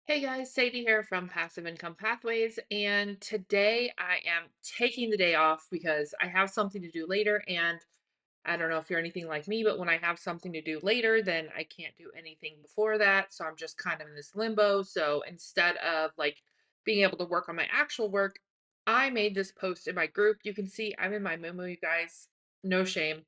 Hey guys, Sadie here from Passive Income Pathways, and today I am taking the day off because I have something to do later. And I don't know if you're anything like me, but when I have something to do later, then I can't do anything before that. So I'm just kind of in this limbo. So instead of like being able to work on my actual work, I made this post in my group. You can see I'm in my memo, you guys. No shame.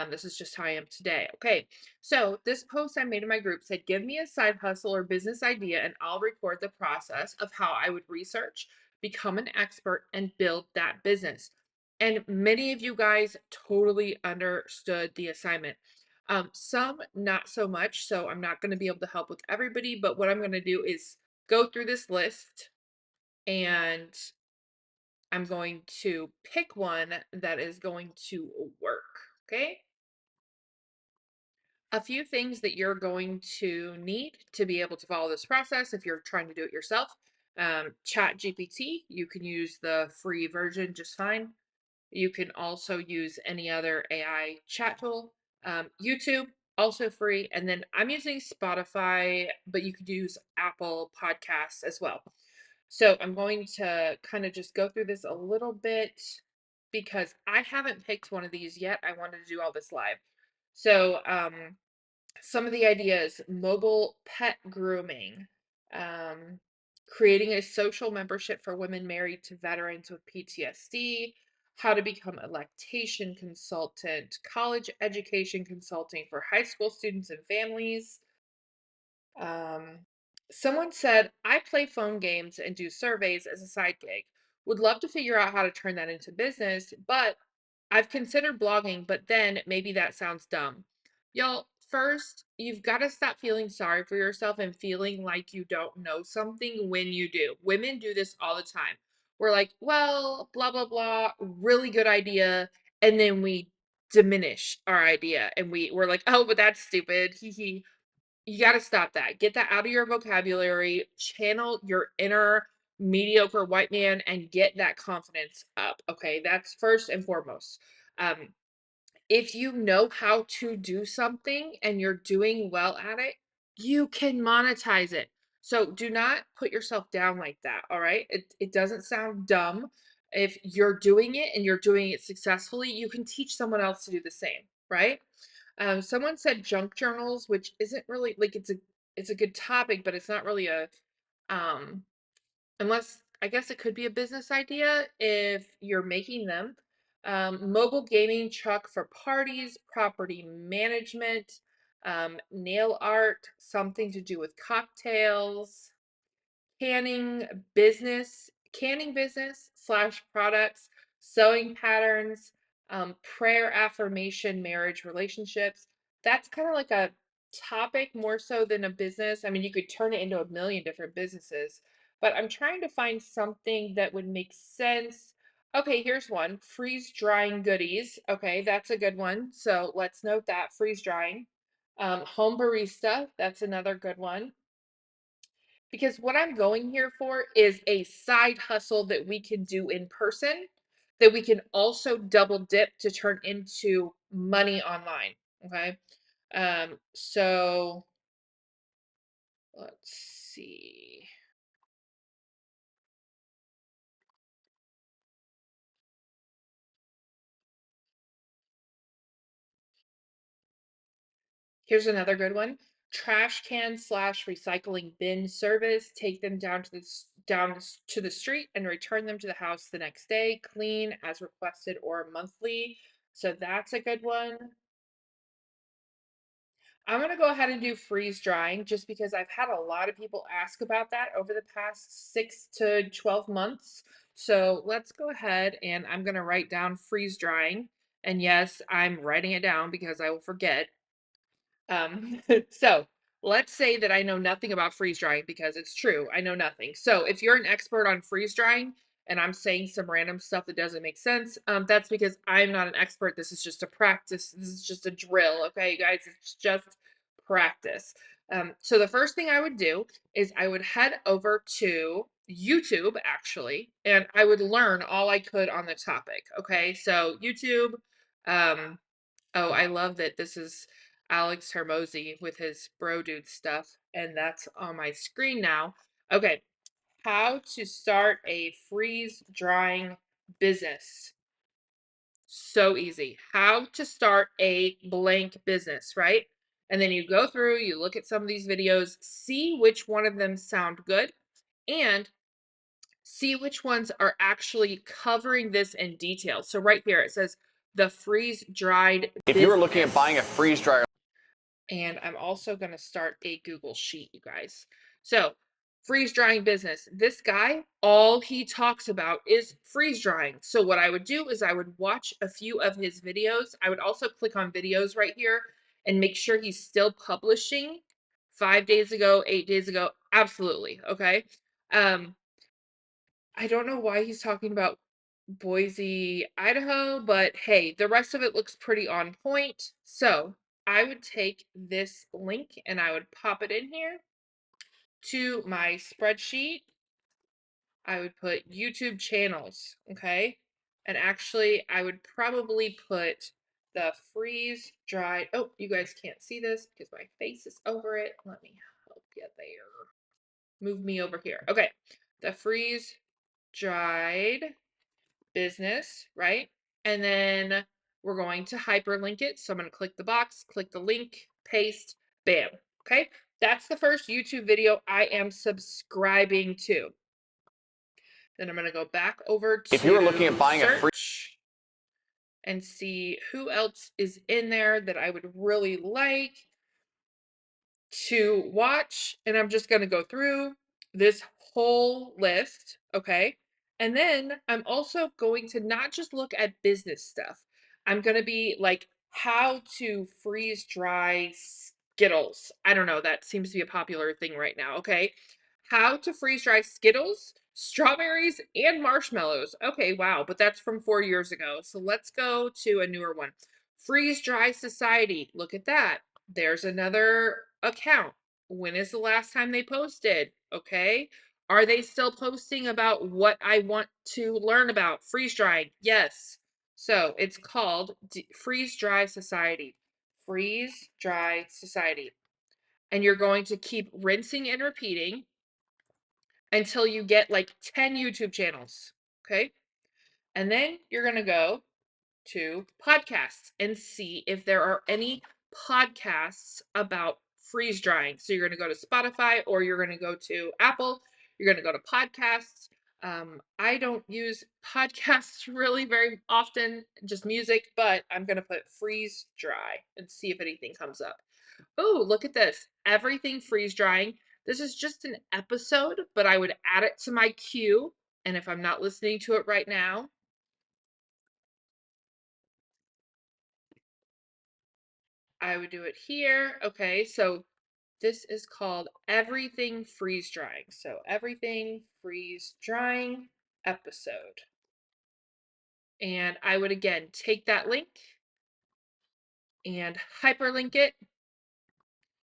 This is just how I am today. Okay. So this post I made in my group said, give me a side hustle or business idea and I'll record the process of how I would research, become an expert, and build that business. And many of you guys totally understood the assignment. Some not so much. So I'm not going to be able to help with everybody. But what I'm going to do is go through this list and I'm going to pick one that is going to work. Okay. A few things that you're going to need to be able to follow this process if you're trying to do it yourself. Chat GPT, you can use the free version just fine. You can also use any other AI chat tool. YouTube, also free. And then I'm using Spotify, but you could use Apple Podcasts as well. So I'm going to kind of just go through this a little bit because I haven't picked one of these yet. I wanted to do all this live. So, some of the ideas: mobile pet grooming, um, creating a social membership for women married to veterans with PTSD, how to become a lactation consultant, college education consulting for high school students and families. Um, Someone said, I play phone games and do surveys as a side gig. Would love to figure out how to turn that into business, but I've considered blogging, but then maybe that sounds dumb. Y'all, first, you've got to stop feeling sorry for yourself and feeling like you don't know something when you do. Women do this all the time. We're like, well, blah, blah, blah, really good idea. And then we diminish our idea and we're like, oh, but that's stupid. Hee hee. You got to stop that. Get that out of your vocabulary, channel your inner mediocre white man and get that confidence up. Okay, that's first and foremost. Um, if you know how to do something and you're doing well at it, you can monetize it. So do not put yourself down like that. All right. It doesn't sound dumb. If you're doing it and you're doing it successfully, you can teach someone else to do the same. Right. Someone said junk journals, which isn't really like it's a good topic, but it's not really a um unless I guess it could be a business idea if you're making them. Mobile gaming truck for parties, property management, nail art, something to do with cocktails, canning canning business slash products, sewing patterns, prayer affirmation, marriage, relationships. That's kind of like a topic more so than a business. I mean, you could turn it into a million different businesses, but I'm trying to find something that would make sense. Okay, here's one: freeze drying goodies. Okay, that's a good one. So let's note that: freeze drying. Home barista, that's another good one, because what I'm going here for is a side hustle that we can do in person, that we can also double dip to turn into money online. Okay. So let's see. Here's another good one: trash can slash recycling bin service. Take them down to to the street and return them to the house the next day, clean as requested or monthly. So that's a good one. I'm gonna go ahead and do freeze drying just because I've had a lot of people ask about that over the past 6 to 12 months. So let's go ahead and I'm gonna write down freeze drying. And yes, I'm writing it down because I will forget. So let's say that I know nothing about freeze drying because it's true. I know nothing. So if you're an expert on freeze drying and I'm saying some random stuff that doesn't make sense, that's because I'm not an expert. This is just a practice. This is just a drill. Okay, you guys, it's just practice. So the first thing I would do is I would head over to YouTube actually, and I would learn all I could on the topic. Okay, so YouTube. Um, Oh, I love that this is Alex Hermosi with his bro dude stuff, and that's on my screen now. Okay, how to start a freeze drying business. So easy. How to start a blank business, right? And then you go through, you look at some of these videos, see which one of them sound good, and see which ones are actually covering this in detail. So right here it says the freeze dried If you were looking at buying a business. freeze dryer, And I'm also going to start a Google Sheet, you guys. So, freeze drying business. This guy, all he talks about is freeze drying. So, what I would do is I would watch a few of his videos. I would also click on videos right here and make sure he's still publishing 5 days ago, 8 days ago. Absolutely. Okay. Um, I don't know why he's talking about Boise, Idaho, but hey, the rest of it looks pretty on point. So I would take this link and I would pop it in here to my spreadsheet. I would put YouTube channels, okay? And actually, I would probably put the freeze dried. Oh, you guys can't see this because my face is over it. Let me help you there. Move me over here. Okay. The freeze dried business, right? And then we're going to hyperlink it. So I'm going to click the box, click the link, paste, bam. Okay. That's the first YouTube video I am subscribing to. Then I'm going to go back over if you were looking to at buying a free search and see who else is in there that I would really like to watch. And I'm just going to go through this whole list, okay? And then I'm also going to not just look at business stuff. I'm going to be like how to freeze dry Skittles. I don't know, that seems to be a popular thing right now, okay? How to freeze dry Skittles, strawberries, and marshmallows. Okay, wow, but that's from 4 years ago. So let's go to a newer one. Freeze Dry Society. Look at that. There's another account. When is the last time they posted? Okay. Are they still posting about what I want to learn about? Freeze drying. Yes. So it's called Freeze Dry Society. Freeze Dry Society. And you're going to keep rinsing and repeating until you get like 10 YouTube channels. Okay. And then you're going to go to podcasts and see if there are any podcasts about freeze drying. So you're going to go to Spotify or you're going to go to Apple. You're going to go to podcasts. I don't use podcasts really very often, just music, but I'm going to put freeze dry and see if anything comes up. Oh, look at this. Everything freeze drying. This is just an episode, but I would add it to my queue. And if I'm not listening to it right now, I would do it here. Okay, so this is called Everything Freeze Drying. So Everything Freeze Drying episode. And I would again take that link and hyperlink it.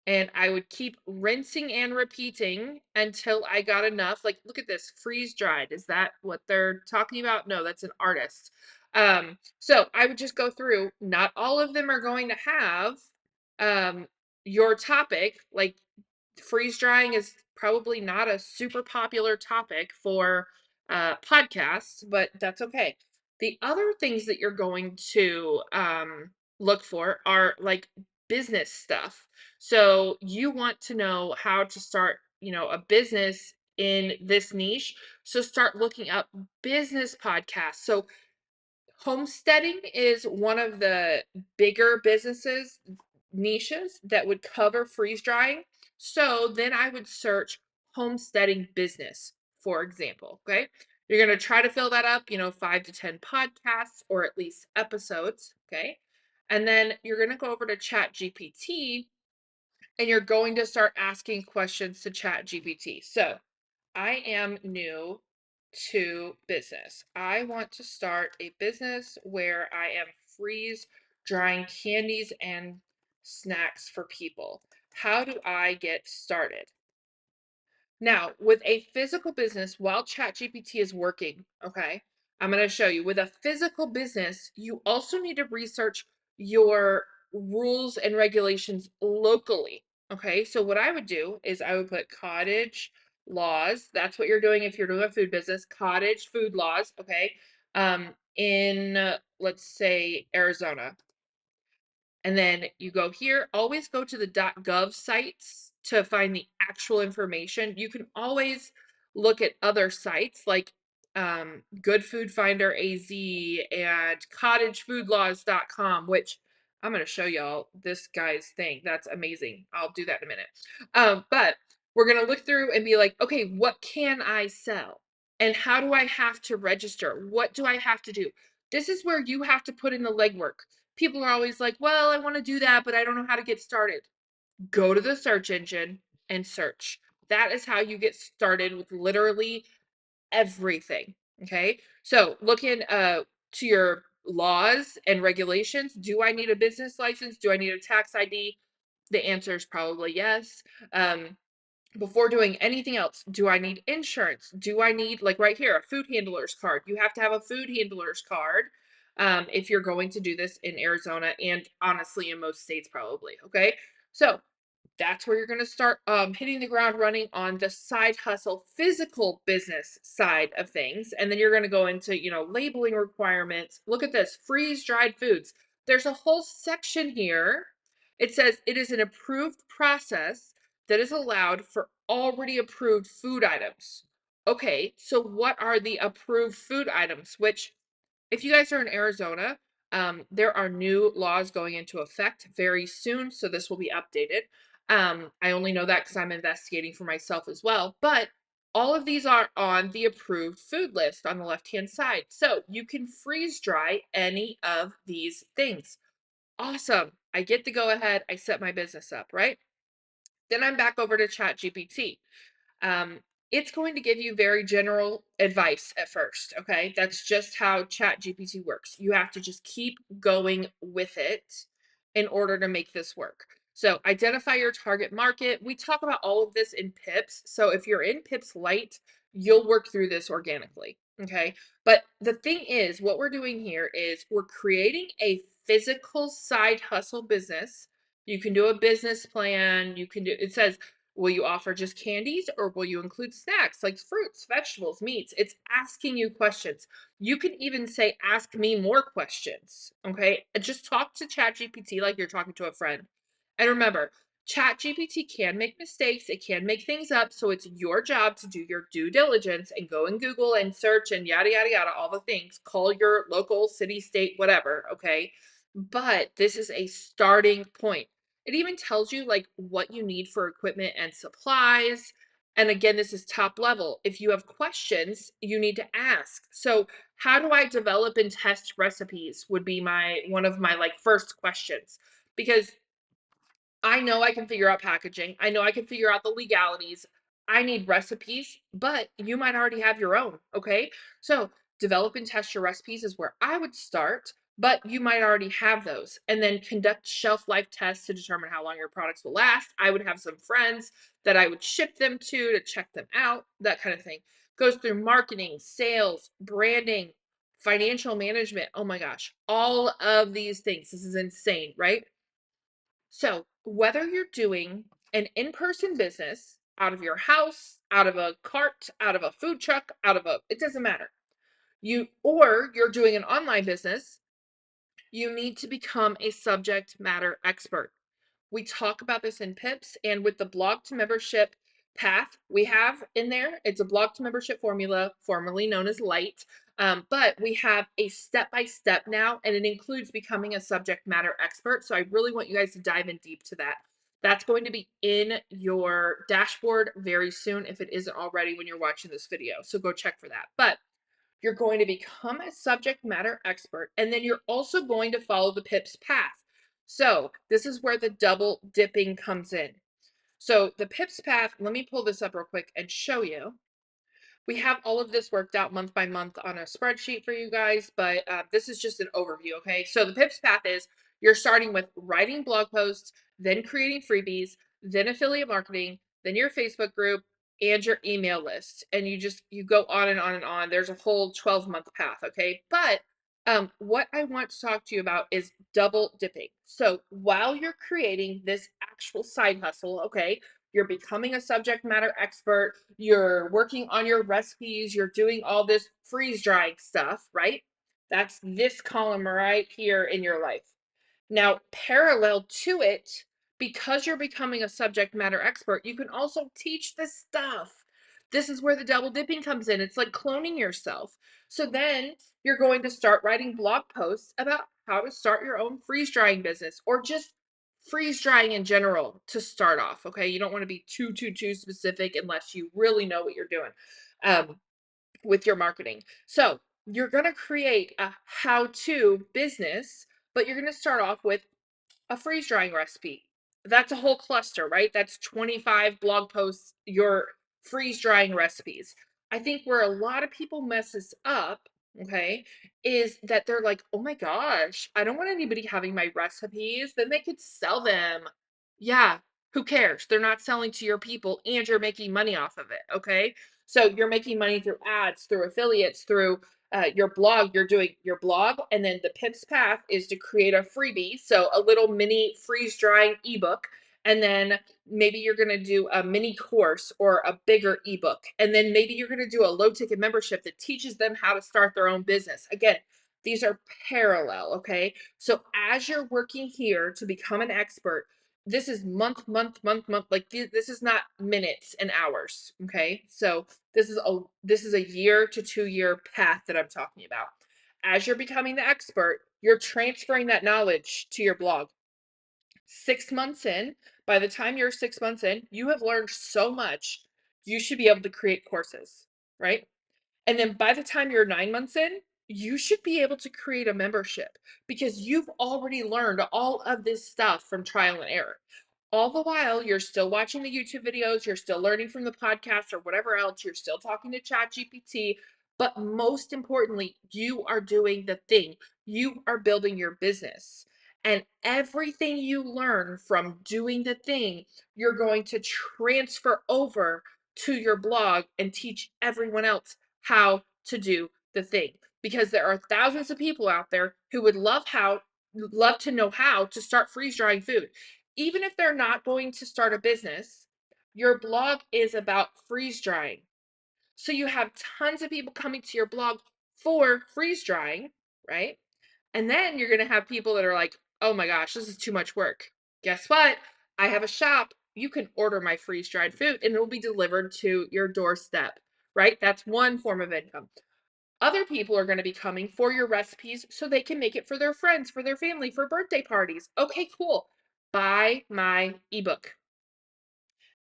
And I would keep rinsing and repeating until I got enough. Like, look at this, freeze dried. Is that what they're talking about? No, that's an artist. So I would just go through. Not all of them are going to have your topic. Like, freeze drying is probably not a super popular topic for podcasts, but that's okay. The other things that you're going to look for are like business stuff. So you want to know how to start, a business in this niche. So start looking up business podcasts. So homesteading is one of the bigger businesses niches that would cover freeze drying. So then I would search homesteading business, for example. Okay. You're going to try to fill that up, 5 to 10 podcasts or at least episodes. Okay. And then you're going to go over to Chat GPT and you're going to start asking questions to Chat GPT. So I am new to business. I want to start a business where I am freeze drying candies and snacks for people. How do I get started? Now, with a physical business, while ChatGPT is working, okay, I'm going to show you with a physical business, you also need to research your rules and regulations locally. Okay, so what I would do is I would put Cottage laws. That's what you're doing if you're doing a food business. Cottage food laws, okay? In let's say Arizona. And then you go here, always go to the .gov sites to find the actual information. You can always look at other sites like Good Food Finder AZ and cottagefoodlaws.com, which I'm going to show y'all this guy's thing. That's amazing. I'll do that in a minute. But we're going to look through and be like, okay, what can I sell? And how do I have to register? What do I have to do? This is where you have to put in the legwork. People are always like, well, I want to do that, but I don't know how to get started. Go to the search engine and search. That is how you get started with literally everything. Okay. So look in to your laws and regulations. Do I need a business license? Do I need a tax ID? The answer is probably yes. Before doing anything else, do I need insurance? Do I need, like right here, a food handler's card? You have to have a food handler's card if you're going to do this in Arizona and honestly in most states probably, okay? So that's where you're going to start hitting the ground running on the side hustle physical business side of things. And then you're going to go into, labeling requirements. Look at this, freeze dried foods. There's a whole section here. It says it is an approved process that is allowed for already approved food items. Okay, so what are the approved food items? Which, if you guys are in Arizona, there are new laws going into effect very soon, so this will be updated. I only know that because I'm investigating for myself as well. But all of these are on the approved food list on the left-hand side. So you can freeze dry any of these things. Awesome. I get to go ahead. I set my business up, right? Then I'm back over to ChatGPT. Um, it's going to give you very general advice at first, okay? That's just how ChatGPT works. You have to just keep going with it in order to make this work. So, identify your target market. We talk about all of this in PIPS. So, if you're in PIPS Lite, you'll work through this organically, okay? But the thing is, what we're doing here is we're creating a physical side hustle business. You can do a business plan. You can do, it says, will you offer just candies or will you include snacks like fruits, vegetables, meats? It's asking you questions. You can even say, ask me more questions. Okay. And just talk to ChatGPT like you're talking to a friend. And remember, ChatGPT can make mistakes, it can make things up. So it's your job to do your due diligence and go and Google and search and yada, yada, yada, all the things. Call your local city, state, whatever. Okay. But this is a starting point. It even tells you like what you need for equipment and supplies. And again, this is top level. If you have questions, you need to ask. So, how do I develop and test recipes would be my one of my like first questions, because I know I can figure out packaging. I know I can figure out the legalities. I need recipes, but you might already have your own, okay? So, develop and test your recipes is where I would start, but you might already have those. And then conduct shelf life tests to determine how long your products will last. I would have some friends that I would ship them to check them out, that kind of thing. Goes through marketing, sales, branding, financial management. Oh my gosh, all of these things. This is insane, right? So, whether you're doing an in person business out of your house, out of a cart, out of a food truck, it doesn't matter. Or you're doing an online business, you need to become a subject matter expert. We talk about this in PIPS and with the blog to membership path we have in there. It's a blog to membership formula, formerly known as Light. But we have a step by step now, and it includes becoming a subject matter expert. So I really want you guys to dive in deep to that. That's going to be in your dashboard very soon if it isn't already when you're watching this video. So go check for that. But you're going to become a subject matter expert, and then you're also going to follow the PIPS path. So this is where the double dipping comes in. So the PIPS path, let me pull this up real quick and show you. We have all of this worked out month by month on a spreadsheet for you guys, but this is just an overview, okay? So the PIPS path is you're starting with writing blog posts, then creating freebies, then affiliate marketing, then your Facebook group, and your email list. And you go on and on and on. There's a whole 12-month path, okay? But what I want to talk to you about is double dipping. So while you're creating this actual side hustle, okay, you're becoming a subject matter expert, you're working on your recipes, you're doing all this freeze drying stuff, right? That's this column right here in your life. Now, parallel to it, because you're becoming a subject matter expert, you can also teach this stuff. This is where the double dipping comes in. It's like cloning yourself. So then you're going to start writing blog posts about how to start your own freeze drying business or just freeze drying in general to start off. Okay. You don't want to be too specific unless you really know what you're doing with your marketing. So you're going to create a how to business, but you're going to start off with a freeze drying recipe. That's a whole cluster, right? That's 25 blog posts, your freeze drying recipes. I think where a lot of people mess this up, okay, is that they're like, oh my gosh, I don't want anybody having my recipes. Then they could sell them. Yeah, who cares? They're not selling to your people and you're making money off of it, okay? So you're making money through ads, through affiliates, through your blog. You're doing your blog, and then the Pips path is to create a freebie, so a little mini freeze drying ebook, and then maybe you're going to do a mini course or a bigger ebook, and then maybe you're going to do a low ticket membership that teaches them how to start their own business. Again, these are parallel, okay? So as you're working here to become an expert, this is month. Like this is not minutes and hours, okay? So this is a year to 2 year path that I'm talking about. As you're becoming the expert, you're transferring that knowledge to your blog. 6 months in, by the time you're 6 months in, you have learned so much. You should be able to create courses, right? And then by the time you're 9 months in, you should be able to create a membership because you've already learned all of this stuff from trial and error. All the while, you're still watching the YouTube videos, you're still learning from the podcast or whatever else, you're still talking to ChatGPT. But most importantly, you are doing the thing. You are building your business. And everything you learn from doing the thing, you're going to transfer over to your blog and teach everyone else how to do the thing, because there are thousands of people out there who would love to know how to start freeze drying food. Even if they're not going to start a business, your blog is about freeze drying. So you have tons of people coming to your blog for freeze drying, right? And then you're going to have people that are like, oh my gosh, this is too much work. Guess what? I have a shop. You can order my freeze dried food and it will be delivered to your doorstep, right? That's one form of income. Other people are going to be coming for your recipes so they can make it for their friends, for their family, for birthday parties. Okay, cool. Buy my ebook.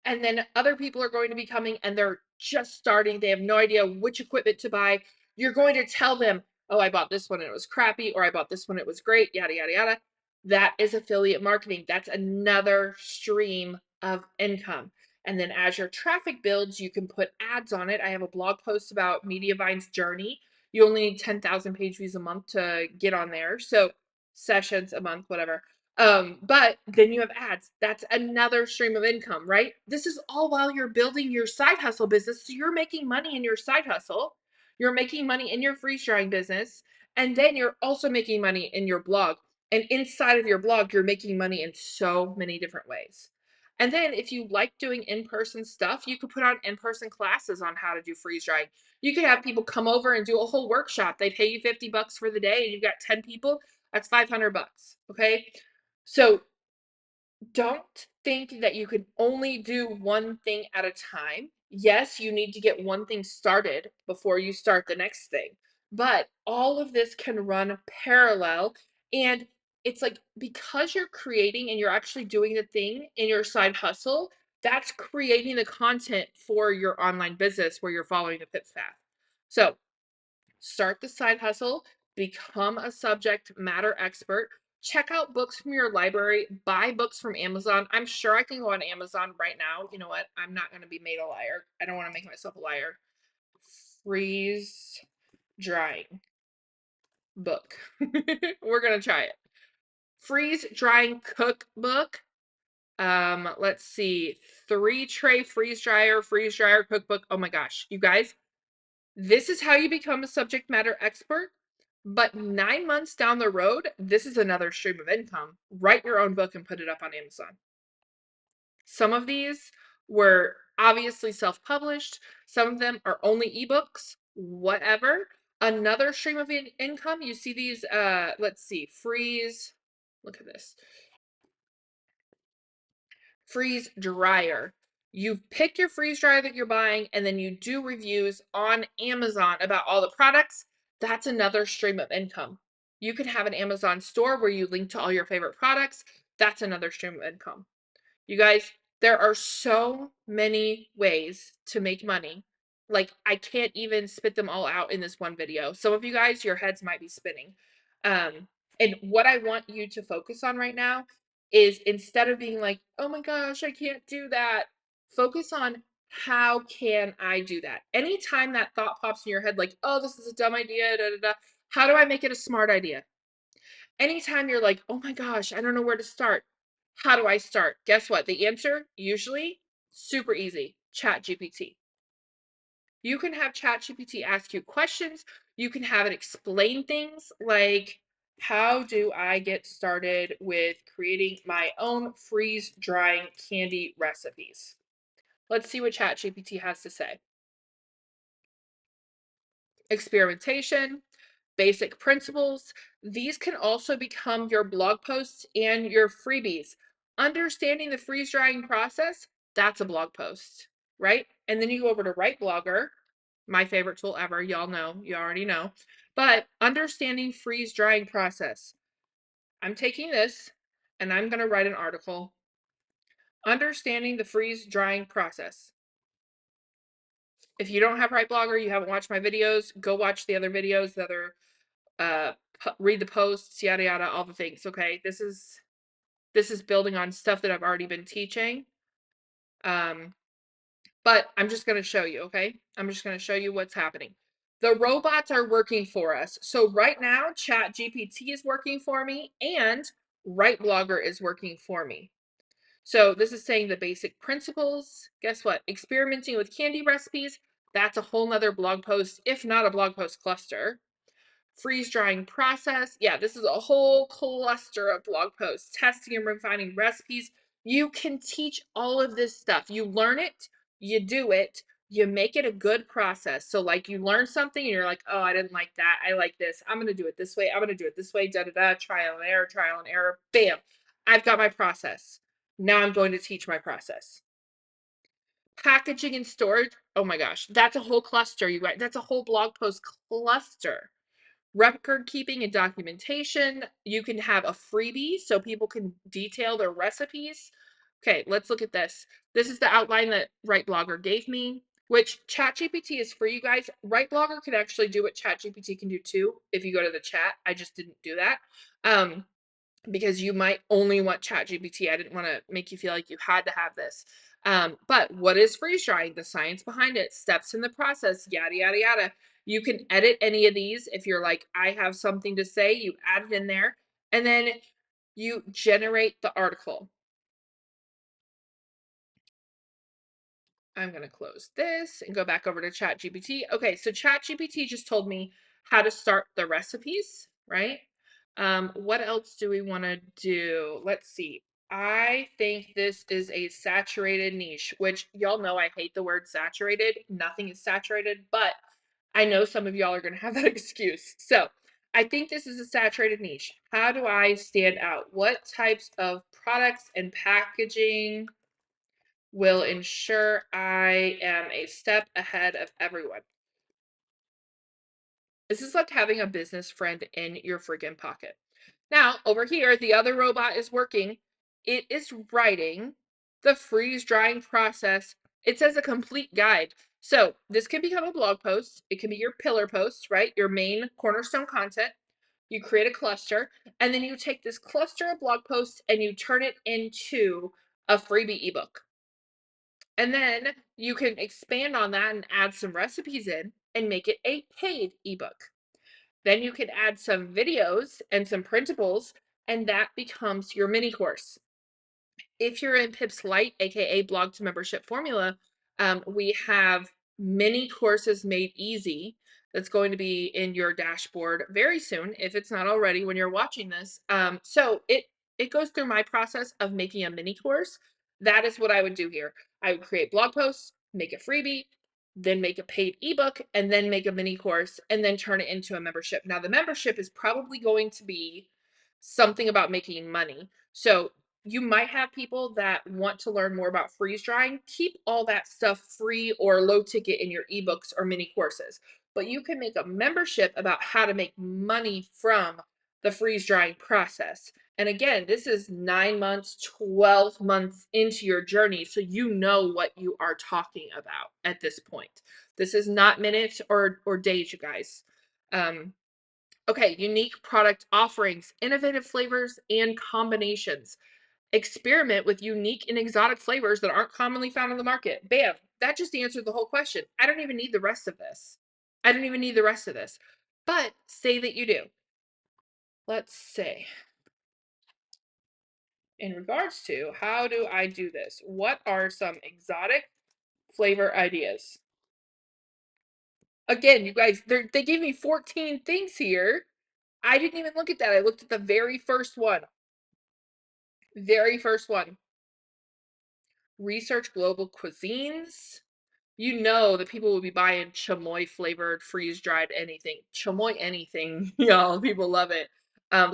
And then other people are going to be coming and they're just starting. They have no idea which equipment to buy. You're going to tell them, oh, I bought this one and it was crappy, or I bought this one, it was great, yada, yada, yada. That is affiliate marketing. That's another stream of income. And then as your traffic builds, you can put ads on it. I have a blog post about Mediavine's journey. You only need 10,000 page views a month to get on there. So sessions a month, whatever. But then you have ads. That's another stream of income, right? This is all while you're building your side hustle business. So you're making money in your side hustle. You're making money in your freeze drying business. And then you're also making money in your blog. And inside of your blog, you're making money in so many different ways. And then if you like doing in-person stuff, you could put on in-person classes on how to do freeze drying. You could have people come over and do a whole workshop. They pay you $50 for the day and you've got 10 people. That's $500. Okay. So don't think that you can only do one thing at a time. Yes, you need to get one thing started before you start the next thing, but all of this can run parallel. And it's like because you're creating and you're actually doing the thing in your side hustle, that's creating the content for your online business where you're following the Pips path. So start the side hustle, become a subject matter expert, check out books from your library, buy books from Amazon. I'm sure I can go on Amazon right now. You know what? I'm not going to be made a liar. I don't want to make myself a liar. Freeze drying book. We're going to try it. Freeze drying cookbook. Let's see. 3-tray freeze dryer cookbook. Oh my gosh, you guys, this is how you become a subject matter expert. But 9 months down the road, this is another stream of income. Write your own book and put it up on Amazon. Some of these were obviously self-published. Some of them are only ebooks, whatever. Another stream of income, you see these, let's see, look at this, freeze dryer. You pick your freeze dryer that you're buying, and then you do reviews on Amazon about all the products. That's another stream of income. You could have an Amazon store where you link to all your favorite products. That's another stream of income. You guys, there are so many ways to make money. Like, I can't even spit them all out in this one video. Some of you guys, your heads might be spinning. And what I want you to focus on right now is, instead of being like, oh my gosh, I can't do that, focus on, how can I do that? Anytime that thought pops in your head, like, oh, this is a dumb idea, da, da, da, how do I make it a smart idea? Anytime you're like, oh my gosh, I don't know where to start. How do I start? Guess what? The answer, usually, super easy. Chat GPT. You can have Chat GPT ask you questions. You can have it explain things like, how do I get started with creating my own freeze drying candy recipes? Let's see what Chat GPT has to say. Experimentation, basic principles. These can also become your blog posts and your freebies. Understanding the freeze drying process, that's a blog post, right? And then you go over to Write Blogger, my favorite tool ever. Y'all know, you already know. But understanding freeze drying process. I'm taking this and I'm going to write an article. Understanding the freeze drying process. If you don't have Write Blogger, you haven't watched my videos, go watch the other videos, the other read the posts, yada yada, all the things. Okay, this is building on stuff that I've already been teaching. But I'm just going to show you. Okay, I'm just going to show you what's happening. The robots are working for us. So right now, Chat GPT is working for me, and Write Blogger is working for me. So this is saying the basic principles. Guess what? Experimenting with candy recipes. That's a whole nother blog post, if not a blog post cluster. Freeze drying process. Yeah, this is a whole cluster of blog posts. Testing and refining recipes. You can teach all of this stuff. You learn it, you do it, you make it a good process. So, like, you learn something and you're like, oh, I didn't like that. I like this. I'm going to do it this way. I'm going to do it this way. Da da da. Trial and error, trial and error. Bam. I've got my process. Now I'm going to teach my process. Packaging and storage. Oh my gosh. That's a whole cluster, you guys. That's a whole blog post cluster. Record keeping and documentation. You can have a freebie so people can detail their recipes. Okay, let's look at this. This is the outline that Write Blogger gave me, which ChatGPT is free, you guys. Write Blogger can actually do what ChatGPT can do too if you go to the chat. I just didn't do that. Because you might only want ChatGPT. I didn't want to make you feel like you had to have this. But what is freeze drying? The science behind it, steps in the process, yada, yada, yada. You can edit any of these. If you're like, I have something to say, you add it in there, and then you generate the article. I'm going to close this and go back over to ChatGPT. Okay, so ChatGPT just told me how to start the recipes, right? What else do we want to do? Let's see. I think this is a saturated niche, which y'all know I hate the word saturated. Nothing is saturated, but I know some of y'all are going to have that excuse. So I think this is a saturated niche. How do I stand out? What types of products and packaging will ensure I am a step ahead of everyone? This is like having a business friend in your friggin' pocket. Now, over here, the other robot is working. It is writing the freeze drying process. It says a complete guide. So this can become a blog post. It can be your pillar post, right? Your main cornerstone content. You create a cluster, and then you take this cluster of blog posts and you turn it into a freebie ebook. And then you can expand on that and add some recipes in and make it a paid ebook. Then you can add some videos and some printables, and that becomes your mini course. If you're in Pips Lite, aka Blog to Membership Formula, we have mini courses made easy. That's going to be in your dashboard very soon, if it's not already when you're watching this. So it goes through my process of making a mini course. That is what I would do here. I would create blog posts, make a freebie, then make a paid ebook, and then make a mini course, and then turn it into a membership. Now, the membership is probably going to be something about making money. So you might have people that want to learn more about freeze drying. Keep all that stuff free or low ticket in your ebooks or mini courses. But you can make a membership about how to make money from the freeze drying process. And again, this is 9 months, 12 months into your journey. So you know what you are talking about at this point. This is not minutes or days, you guys. Okay, unique product offerings, innovative flavors and combinations. Experiment with unique and exotic flavors that aren't commonly found on the market. Bam, that just answered the whole question. I don't even need the rest of this. I don't even need the rest of this. But say that you do. Let's say, in regards to how do I do this? What are some exotic flavor ideas? Again, you guys, they gave me 14 things here. I didn't even look at that. I looked at the very first one. Very first one. Research global cuisines. You know that people will be buying chamoy flavored freeze dried anything. Chamoy anything, y'all. People love it.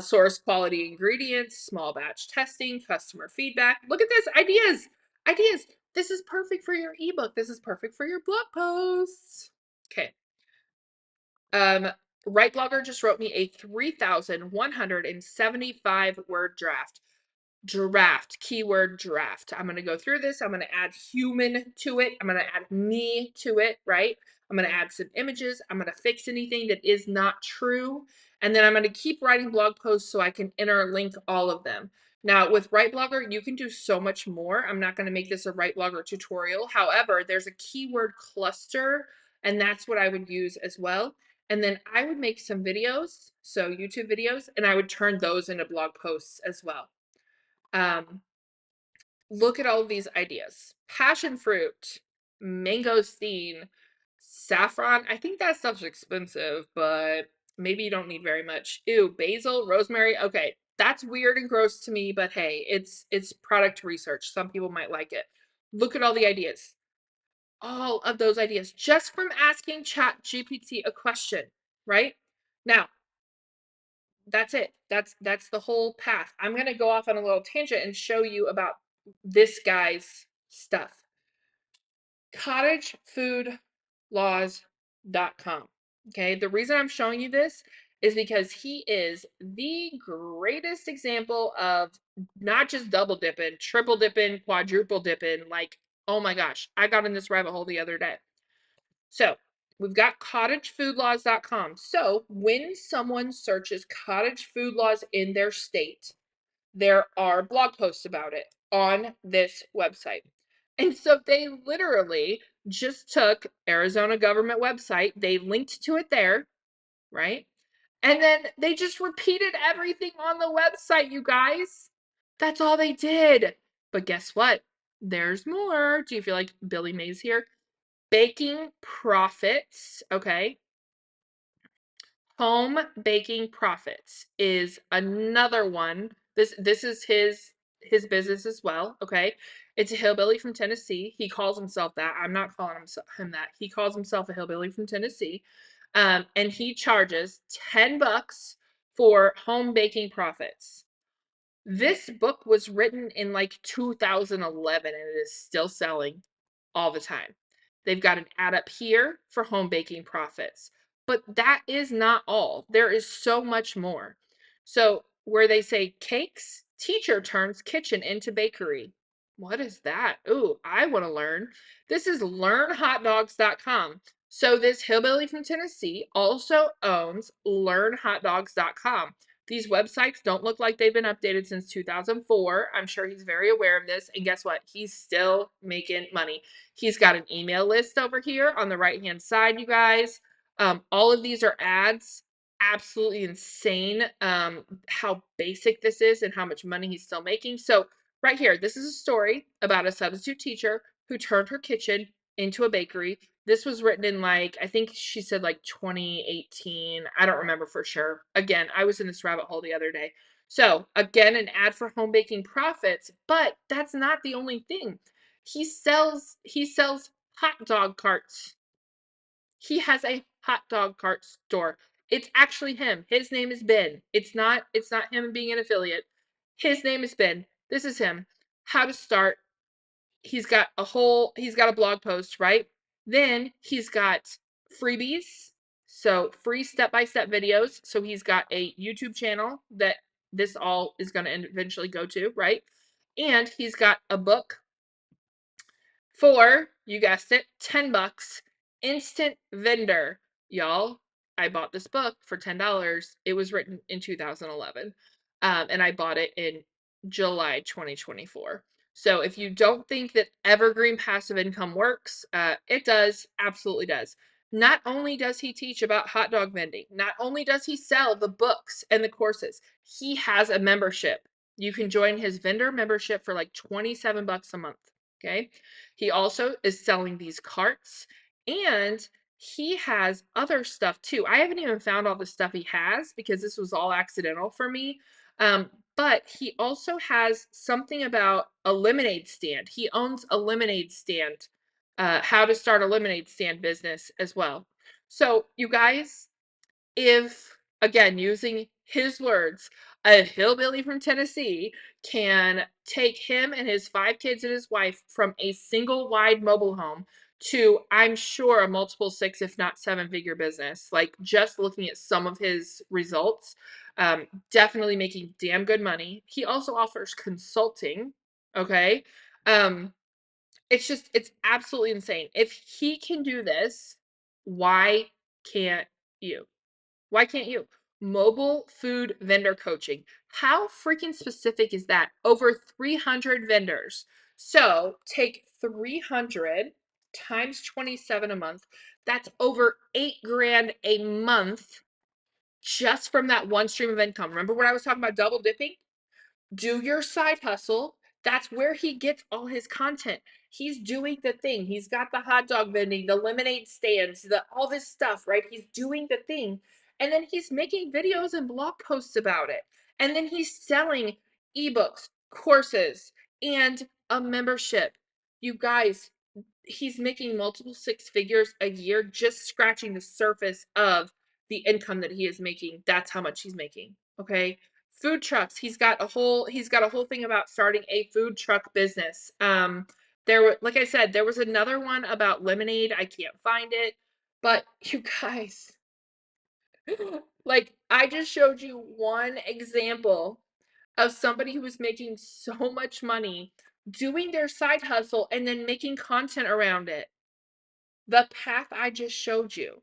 Source quality ingredients, small batch testing, customer feedback. Look at this. Ideas. Ideas. This is perfect for your ebook. This is perfect for your blog posts. Okay. Right Blogger just wrote me a 3,175 word draft. Keyword draft. I'm going to go through this. I'm going to add human to it. I'm going to add me to it, right? I'm going to add some images. I'm going to fix anything that is not true. And then I'm going to keep writing blog posts so I can interlink all of them. Now, with Write Blogger, you can do so much more. I'm not going to make this a Write Blogger tutorial. However, there's a keyword cluster, and that's what I would use as well. And then I would make some videos, so YouTube videos, and I would turn those into blog posts as well. Look at all of these ideas. Passion fruit, mangosteen, saffron. I think that stuff's expensive, but maybe you don't need very much. Ew, basil, rosemary. Okay, that's weird and gross to me, but hey, it's product research. Some people might like it. Look at all the ideas. All of those ideas just from asking Chat GPT a question, right? Now, that's it. That's the whole path. I'm going to go off on a little tangent and show you about this guy's stuff. Cottagefoodlaws.com. Okay, the reason I'm showing you this is because he is the greatest example of not just double dipping, triple dipping, quadruple dipping. Like, oh my gosh, I got in this rabbit hole the other day. So we've got cottagefoodlaws.com. So when someone searches cottage food laws in their state, there are blog posts about it on this website. And so they literally just took Arizona government website, they linked to it there, right? And then they just repeated everything on the website, you guys. That's all they did. But guess what? There's more. Do you feel like Billy Mays here? Baking profits, okay? Home baking profits is another one. This is his business as well, okay? It's a hillbilly from Tennessee. He calls himself that. I'm not calling him that. He calls himself a hillbilly from Tennessee. And he charges $10 for home baking profits. This book was written in like 2011 and it is still selling all the time. They've got an ad up here for home baking profits. But that is not all. There is so much more. So, where they say cakes, teacher turns kitchen into bakery. What is that? Ooh, I want to learn. This is learnhotdogs.com. So, this hillbilly from Tennessee also owns learnhotdogs.com. These websites don't look like they've been updated since 2004. I'm sure he's very aware of this. And guess what? He's still making money. He's got an email list over here on the right-hand side, you guys. All of these are ads. Absolutely insane how basic this is and how much money he's still making. So right here, this is a story about a substitute teacher who turned her kitchen into a bakery. This was written in like, I think she said like 2018. I don't remember for sure. Again, I was in this rabbit hole the other day. So again, an ad for home baking profits, but that's not the only thing. He sells hot dog carts. He has a hot dog cart store. It's actually him. His name is Ben. It's not him being an affiliate. His name is Ben. This is him. How to start. He's got a blog post, right? Then he's got freebies, so free step-by-step videos. So he's got a YouTube channel that this all is going to eventually go to, right? And he's got a book for, you guessed it, 10 bucks, instant vendor. Y'all, I bought this book for $10. It was written in 2011. And I bought it in July 2024. So if you don't think that evergreen passive income works, it does, absolutely does. Not only does he teach about hot dog vending, not only does he sell the books and the courses, he has a membership. You can join his vendor membership for like 27 bucks a month. Okay. He also is selling these carts, and he has other stuff too. I haven't even found all the stuff he has because this was all accidental for me. But he also has something about a lemonade stand. He owns a lemonade stand, how to start a lemonade stand business as well. So, you guys, if, again, using his words, a hillbilly from Tennessee can take him and his 5 kids and his wife from a single wide mobile home to, I'm sure, a multiple 6, if not 7-figure business. Like, just looking at some of his results, definitely making damn good money. He also offers consulting. Okay. Um, it's absolutely insane. If he can do this, why can't you? Why can't you? Mobile food vendor coaching. How freaking specific is that? Over 300 vendors. So take 300 times 27 a month. That's over 8 grand a month just from that one stream of income. Remember when I was talking about double dipping? Do your side hustle. That's where he gets all his content. He's doing the thing. He's got the hot dog vending, the lemonade stands, the all this stuff, right? He's doing the thing. And then he's making videos and blog posts about it. And then he's selling ebooks, courses, and a membership. You guys, he's making multiple 6 figures a year just scratching the surface of the income that he is making. That's how much he's making. Okay. Food trucks. He's got a whole thing about starting a food truck business. Like I said, there was another one about lemonade. I can't find it. But you guys, like, I just showed you one example of somebody who was making so much money doing their side hustle and then making content around it. The path I just showed you.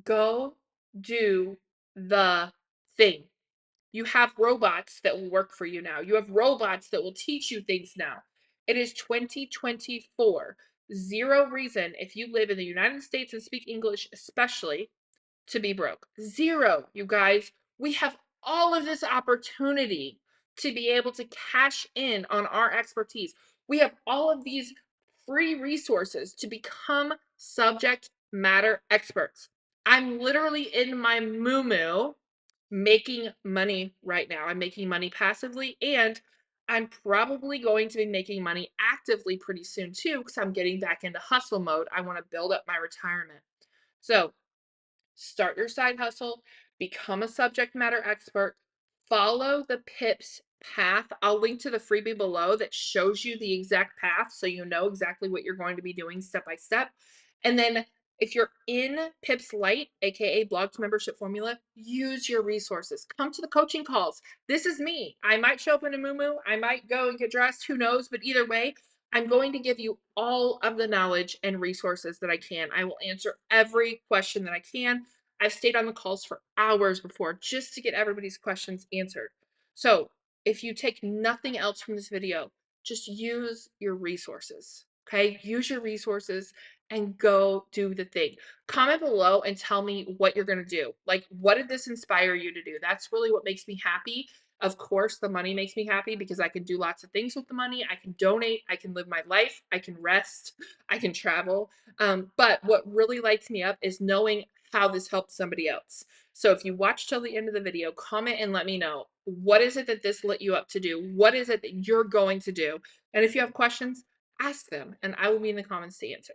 Go do the thing. You have robots that will work for you now. You have robots that will teach you things now. It is 2024. Zero reason, if you live in the United States and speak English, especially, to be broke. Zero, you guys. We have all of this opportunity to be able to cash in on our expertise. We have all of these free resources to become subject matter experts. I'm literally in my moo making money right now. I'm making money passively, and I'm probably going to be making money actively pretty soon too because I'm getting back into hustle mode. I want to build up my retirement. So, start your side hustle, become a subject matter expert, follow the PIPS path. I'll link to the freebie below that shows you the exact path so you know exactly what you're going to be doing step by step. And then if you're in PIPS Lite, aka Blog to Membership Formula, use your resources. Come to the coaching calls. This is me. I might show up in a moo I might go and get dressed, who knows? But either way, I'm going to give you all of the knowledge and resources that I can. I will answer every question that I can. I've stayed on the calls for hours before just to get everybody's questions answered. So if you take nothing else from this video, just use your resources. Okay, use your resources and go do the thing. Comment below and tell me what you're going to do. Like, what did this inspire you to do? That's really what makes me happy. Of course, the money makes me happy because I can do lots of things with the money. I can donate, I can live my life, I can rest, I can travel. But what really lights me up is knowing how this helped somebody else. So if you watch till the end of the video, comment and let me know, what is it that this lit you up to do? What is it that you're going to do? And if you have questions, Ask them, and I will be in the comments to answer.